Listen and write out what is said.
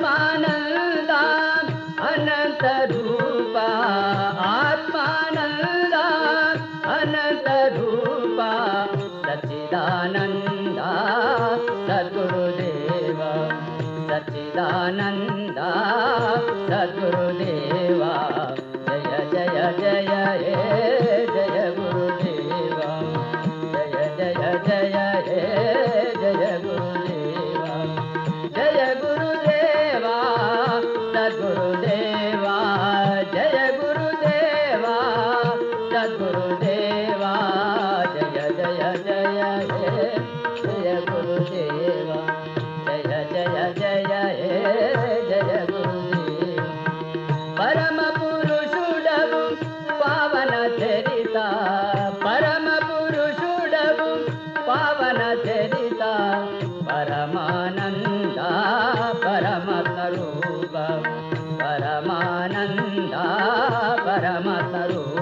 ಆತ್ಮಾನಂದ ಅನಂತ ರೂಪ ಆತ್ಮಾನಂದ ಅನಂತ ರೂಪ ಸಚ್ಚಿದಾನಂದ ಸದ್ಗುರುದೇವ ಸಚ್ಚಿದಾನಂದ ಸದ್ಗುರುದೇವ ಜಯ ಜಯ ಜಯ ಹೇ ಜಯ ಗುರುದೇವ ಜಯ ಜಯ ಜಯ ಹೇ ಜಯ ಗುರುದೇವ ಜಯ ಗುರುದೇವ ಸದ್ಗುರುದೇವ ಜಯ ಗುರುದೇವ ಸದ್ಗುರುದೇವ ಜಯ ಜಯ ಜಯ ಹೇ ಜಯ ಗುರುದೇವ ಜಯ ಜಯ ಜಯ ಹೇ ಜಯ ಗುರುದೇವ ಪರಮ ಪುರುಷುಡವು ಪಾವನ ಚರಿತ ಪರಮ ಪುರುಷುಡವು ಪಾವನ ಚರಿತ ಪರಮಾನಂದ ಪರಮತರೂಪ ಪರಮಾನಂದ ಪರಮತರೂಪ